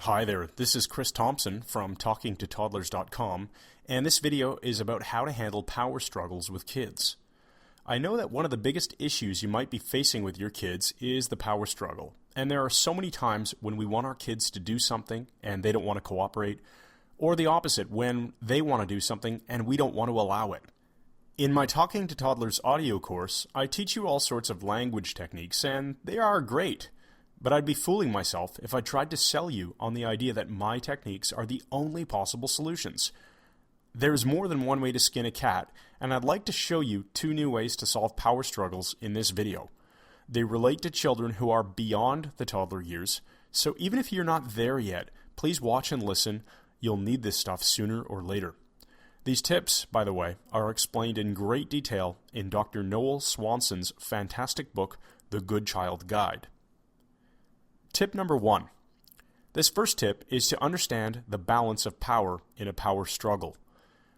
Hi there, this is Chris Thompson from TalkingToToddlers.com, and this video is about how to handle power struggles with kids. I know that one of the biggest issues you might be facing with your kids is the power struggle, and there are so many times when we want our kids to do something and they don't want to cooperate, or the opposite, when they want to do something and we don't want to allow it. In my Talking to Toddlers audio course, I teach you all sorts of language techniques, and they are great. But I'd be fooling myself if I tried to sell you on the idea that my techniques are the only possible solutions. There's more than one way to skin a cat, and I'd like to show you 2 new ways to solve power struggles in this video. They relate to children who are beyond the toddler years, so even if you're not there yet, please watch and listen. You'll need this stuff sooner or later. These tips, by the way, are explained in great detail in Dr. Noel Swanson's fantastic book, The Good Child Guide. Tip number 1. This first tip is to understand the balance of power in a power struggle.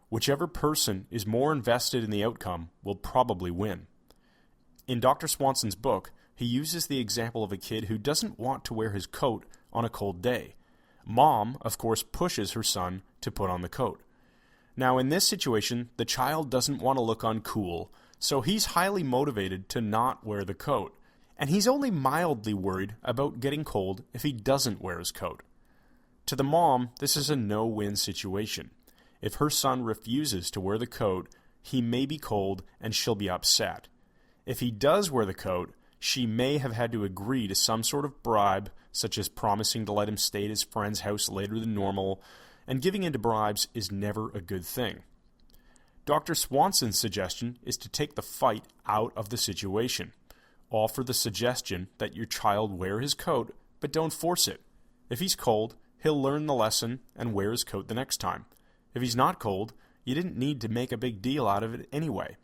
Whichever person is more invested in the outcome will probably win. In Dr. Swanson's book, he uses the example of a kid who doesn't want to wear his coat on a cold day. Mom, of course, pushes her son to put on the coat. Now, in this situation, the child doesn't want to look uncool, so he's highly motivated to not wear the coat. And he's only mildly worried about getting cold if he doesn't wear his coat. To the mom, this is a no-win situation. If her son refuses to wear the coat, he may be cold and she'll be upset. If he does wear the coat, she may have had to agree to some sort of bribe, such as promising to let him stay at his friend's house later than normal, and giving in to bribes is never a good thing. Dr. Swanson's suggestion is to take the fight out of the situation. Offer the suggestion that your child wear his coat, but don't force it. If he's cold, he'll learn the lesson and wear his coat the next time. If he's not cold, you didn't need to make a big deal out of it anyway.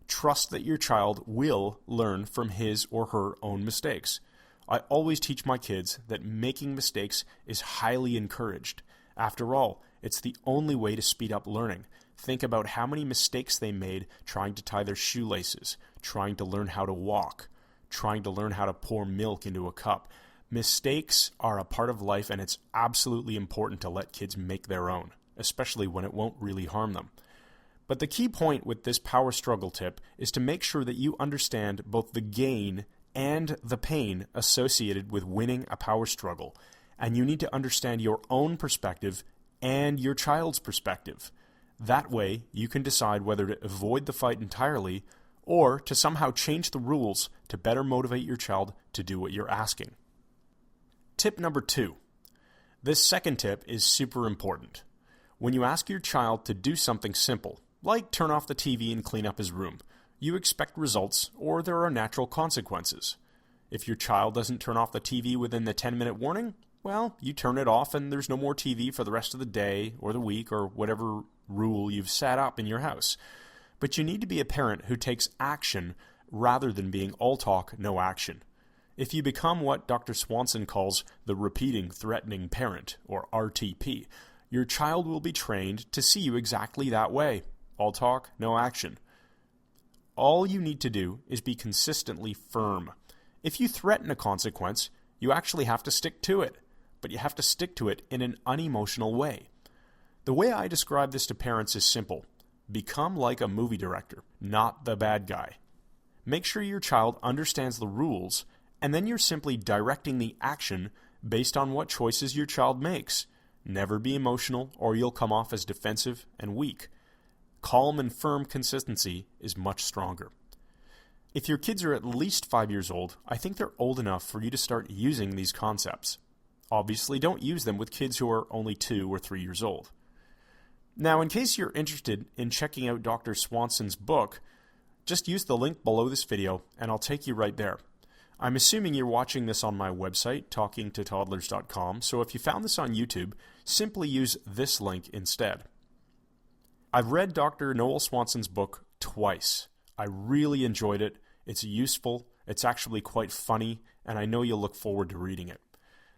Trust that your child will learn from his or her own mistakes. I always teach my kids that making mistakes is highly encouraged. After all, it's the only way to speed up learning. Think about how many mistakes they made trying to tie their shoelaces, trying to learn how to walk, trying to learn how to pour milk into a cup. Mistakes are a part of life, and it's absolutely important to let kids make their own, especially when it won't really harm them. But the key point with this power struggle tip is to make sure that you understand both the gain and the pain associated with winning a power struggle, and you need to understand your own perspective and your child's perspective. That way, you can decide whether to avoid the fight entirely or to somehow change the rules to better motivate your child to do what you're asking. Tip number 2. This second tip is super important. When you ask your child to do something simple, like turn off the TV and clean up his room, you expect results or there are natural consequences. If your child doesn't turn off the TV within the 10-minute warning, well, you turn it off and there's no more TV for the rest of the day or the week or whatever rule you've set up in your house. But you need to be a parent who takes action rather than being all talk, no action. If you become what Dr. Swanson calls the repeating threatening parent, or RTP, your child will be trained to see you exactly that way. All talk, no action. All you need to do is be consistently firm. If you threaten a consequence, you actually have to stick to it. But you have to stick to it in an unemotional way. The way I describe this to parents is simple. Become like a movie director, not the bad guy. Make sure your child understands the rules, and then you're simply directing the action based on what choices your child makes. Never be emotional, or you'll come off as defensive and weak. Calm and firm consistency is much stronger. If your kids are at least 5 years old, I think they're old enough for you to start using these concepts. Obviously, don't use them with kids who are only 2 or 3 years old. Now, in case you're interested in checking out Dr. Swanson's book, just use the link below this video and I'll take you right there. I'm assuming you're watching this on my website, TalkingToToddlers.com, so if you found this on YouTube, simply use this link instead. I've read Dr. Noel Swanson's book twice. I really enjoyed it. It's useful, it's actually quite funny, and I know you'll look forward to reading it.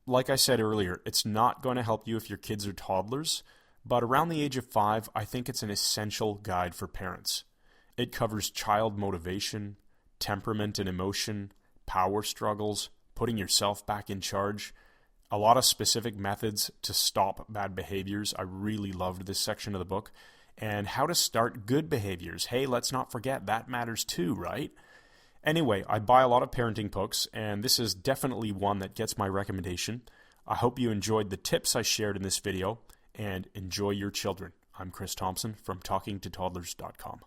Like I said earlier, it's not going to help you if your kids are toddlers, but around the age of 5, I think it's an essential guide for parents. It covers child motivation, temperament and emotion, power struggles, putting yourself back in charge. A lot of specific methods to stop bad behaviors. I really loved this section of the book. And how to start good behaviors. Hey, let's not forget, that matters too, right? Anyway, I buy a lot of parenting books, and this is definitely one that gets my recommendation. I hope you enjoyed the tips I shared in this video, and enjoy your children. I'm Chris Thompson from TalkingToToddlers.com.